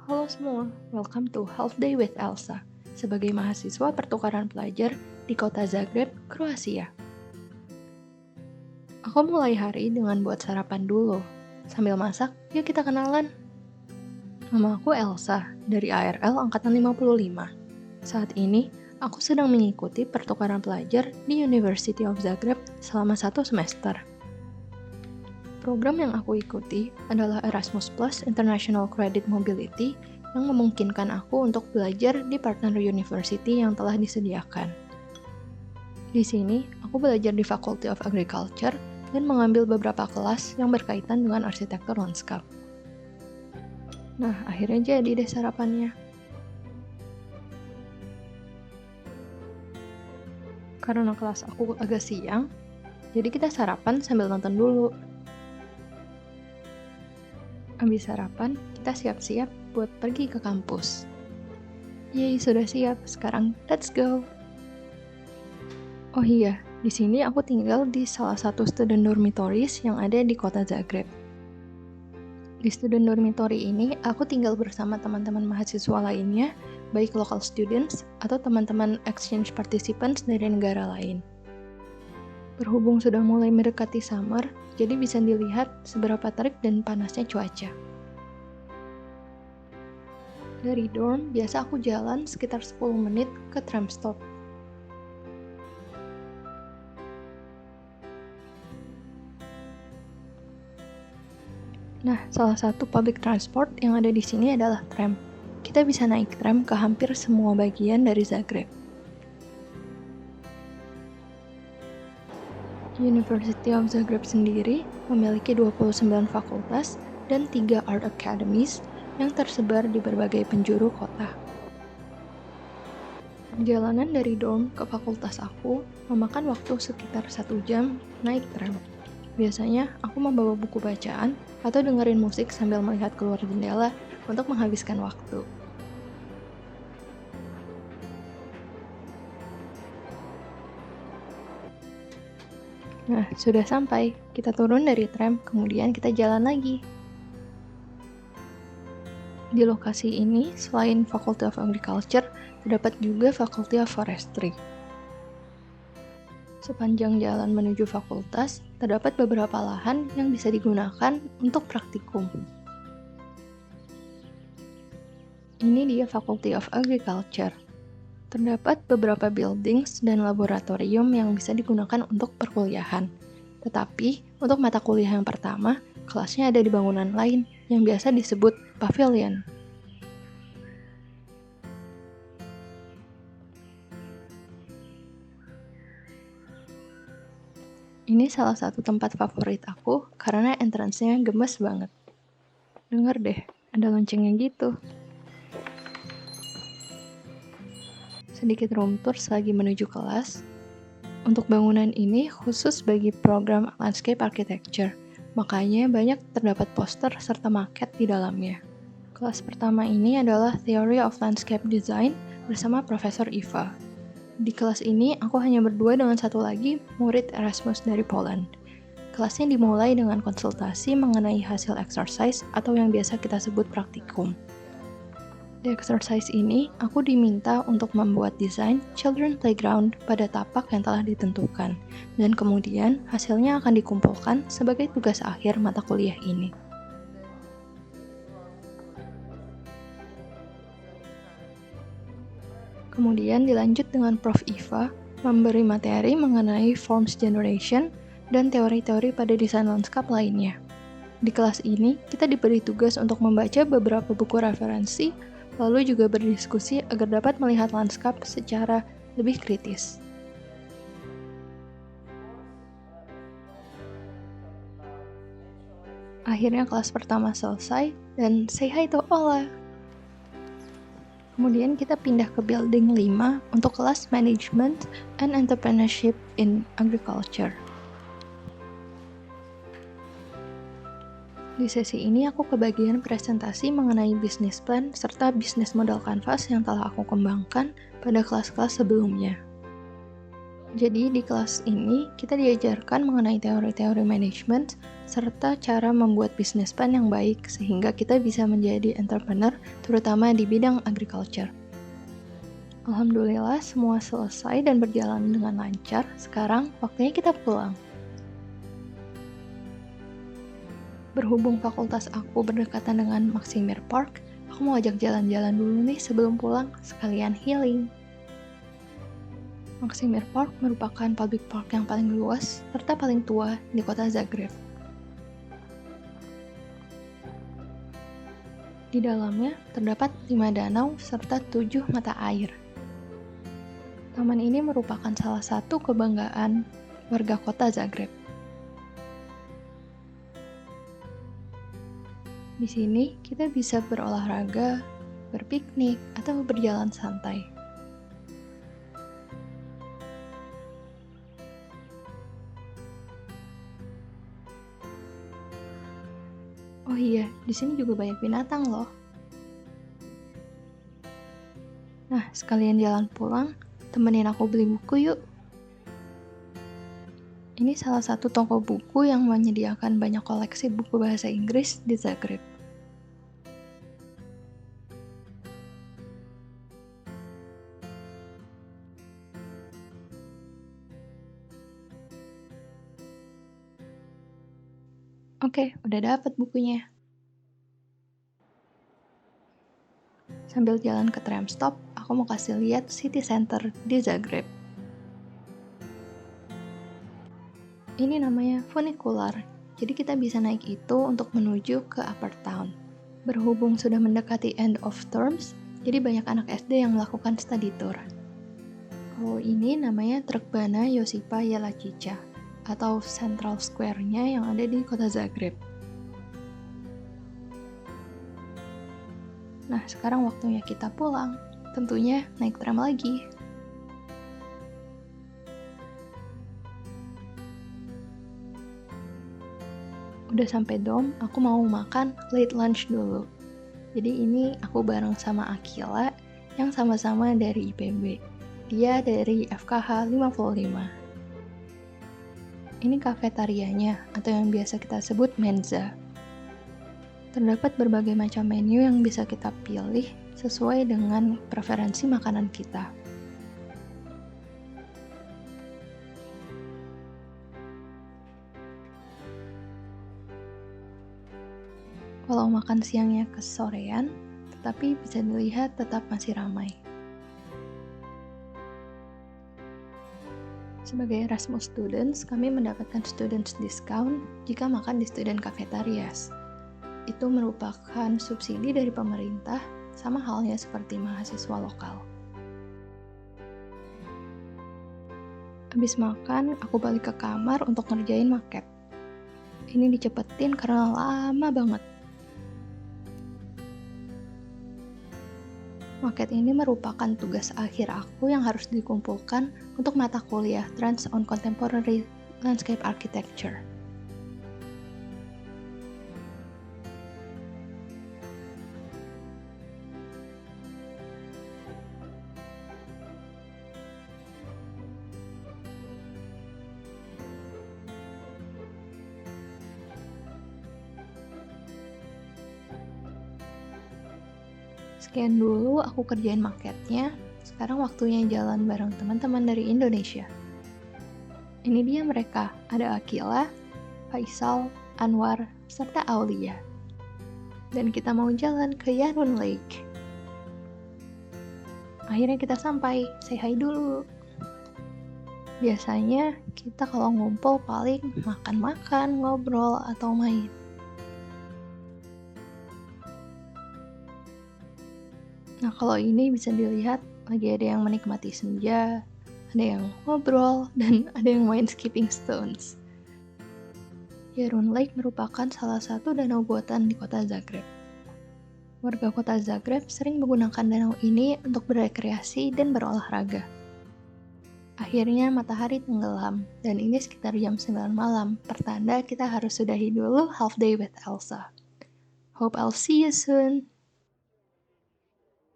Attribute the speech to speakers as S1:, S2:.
S1: Halo semua, welcome to Health Day with Elsa, sebagai mahasiswa pertukaran pelajar di kota Zagreb, Kroasia. Aku mulai hari dengan buat sarapan dulu. Sambil masak, yuk kita kenalan. Nama aku Elsa, dari ARL Angkatan 55. Saat ini, aku sedang mengikuti pertukaran pelajar di University of Zagreb selama 1 semester. Program yang aku ikuti adalah Erasmus Plus International Credit Mobility yang memungkinkan aku untuk belajar di partner university yang telah disediakan. Di sini, aku belajar di Faculty of Agriculture dan mengambil beberapa kelas yang berkaitan dengan arsitektur lanskap. Nah, akhirnya jadi deh sarapannya. Karena kelas aku agak siang, jadi kita sarapan sambil nonton dulu. Habis sarapan, kita siap-siap buat pergi ke kampus. Yeay, sudah siap. Sekarang, let's go! Oh iya, di sini aku tinggal di salah satu student dormitories yang ada di kota Zagreb. Di student dormitory ini, aku tinggal bersama teman-teman mahasiswa lainnya, baik local students atau teman-teman exchange participants dari negara lain. Berhubung sudah mulai mendekati summer, jadi bisa dilihat seberapa terik dan panasnya cuaca. Dari dorm, biasa aku jalan sekitar 10 menit ke tram stop. Nah, salah satu public transport yang ada di sini adalah tram. Kita bisa naik tram ke hampir semua bagian dari Zagreb. University of Zagreb sendiri memiliki 29 fakultas dan 3 art academies yang tersebar di berbagai penjuru kota. Perjalanan dari dorm ke fakultas aku memakan waktu sekitar 1 jam naik tram. Biasanya aku membawa buku bacaan atau dengerin musik sambil melihat keluar jendela untuk menghabiskan waktu. Nah, sudah sampai. Kita turun dari tram, kemudian kita jalan lagi. Di lokasi ini, selain Faculty of Agriculture, terdapat juga Faculty of Forestry. Sepanjang jalan menuju fakultas, terdapat beberapa lahan yang bisa digunakan untuk praktikum. Ini dia Faculty of Agriculture. Terdapat beberapa buildings dan laboratorium yang bisa digunakan untuk perkuliahan. Tetapi, untuk mata kuliah yang pertama, kelasnya ada di bangunan lain yang biasa disebut pavilion. Ini salah satu tempat favorit aku karena entrance-nya gemes banget. Dengar deh, ada loncengnya gitu. Sedikit room tour selagi menuju kelas. Untuk bangunan ini khusus bagi program landscape architecture, makanya banyak terdapat poster serta maket di dalamnya. Kelas pertama ini adalah Theory of Landscape Design bersama Profesor Iva. Di kelas ini aku hanya berdua dengan satu lagi murid Erasmus dari Poland. Kelasnya dimulai dengan konsultasi mengenai hasil exercise atau yang biasa kita sebut praktikum. Di exercise ini, aku diminta untuk membuat desain children playground pada tapak yang telah ditentukan, dan kemudian hasilnya akan dikumpulkan sebagai tugas akhir mata kuliah ini. Kemudian dilanjut dengan Prof. Iva, memberi materi mengenai forms generation dan teori-teori pada desain lanskap lainnya. Di kelas ini, kita diberi tugas untuk membaca beberapa buku referensi, lalu juga berdiskusi agar dapat melihat lanskap secara lebih kritis. Akhirnya kelas pertama selesai, dan say hi to Ola! Kemudian kita pindah ke building 5 untuk kelas Management and Entrepreneurship in Agriculture. Di sesi ini aku kebagian presentasi mengenai business plan serta bisnis model canvas yang telah aku kembangkan pada kelas-kelas sebelumnya. Jadi di kelas ini kita diajarkan mengenai teori-teori manajemen serta cara membuat bisnis plan yang baik sehingga kita bisa menjadi entrepreneur terutama di bidang agriculture. Alhamdulillah semua selesai dan berjalan dengan lancar. Sekarang waktunya kita pulang. Berhubung fakultas aku berdekatan dengan Maximir Park, aku mau ajak jalan-jalan dulu nih sebelum pulang, sekalian healing. Maximir Park merupakan public park yang paling luas serta paling tua di kota Zagreb. Di dalamnya terdapat 5 danau serta 7 mata air. Taman ini merupakan salah satu kebanggaan warga kota Zagreb. Di sini kita bisa berolahraga, berpiknik, atau berjalan santai. Oh iya, di sini juga banyak binatang loh. Nah, sekalian jalan pulang, temenin aku beli buku yuk. Ini salah satu toko buku yang menyediakan banyak koleksi buku bahasa Inggris di Zagreb. Oke, udah dapet bukunya. Sambil jalan ke tram stop, aku mau kasih lihat city center di Zagreb. Ini namanya funicular, jadi kita bisa naik itu untuk menuju ke upper town. Berhubung sudah mendekati end of terms, jadi banyak anak SD yang melakukan study tour. Kalau ini namanya Trkbana Josipa Jelačića, atau Central Square-nya yang ada di kota Zagreb. Nah, sekarang waktunya kita pulang. Tentunya naik tram lagi. Udah sampai dom, aku mau makan late lunch dulu. Jadi ini aku bareng sama Akila yang sama-sama dari IPB. Dia dari FKH 55. Ini kafetarianya atau yang biasa kita sebut menza. Terdapat berbagai macam menu yang bisa kita pilih sesuai dengan preferensi makanan kita. Kalau makan siangnya kesorean, tetapi bisa dilihat tetap masih ramai. Sebagai Erasmus students, kami mendapatkan students discount jika makan di student cafetarias. Itu merupakan subsidi dari pemerintah, sama halnya seperti mahasiswa lokal. Habis makan, aku balik ke kamar untuk ngerjain maket. Ini dicepetin karena lama banget. Maket ini merupakan tugas akhir aku yang harus dikumpulkan untuk mata kuliah Trends on Contemporary Landscape Architecture. Sekian dulu aku kerjain maketnya, sekarang waktunya jalan bareng teman-teman dari Indonesia. Ini dia mereka, ada Akila, Faisal, Anwar, serta Aulia. Dan kita mau jalan ke Yarun Lake. Akhirnya kita sampai, say hi dulu. Biasanya kita kalau ngumpul paling makan-makan, ngobrol, atau main. Nah, kalau ini bisa dilihat lagi ada yang menikmati senja, ada yang ngobrol, dan ada yang main skipping stones. Yarun Lake merupakan salah satu danau buatan di kota Zagreb. Warga kota Zagreb sering menggunakan danau ini untuk berekreasi dan berolahraga. Akhirnya matahari tenggelam, dan ini sekitar jam 9 malam, pertanda kita harus sudahi dulu half day with Elsa. Hope I'll see you soon!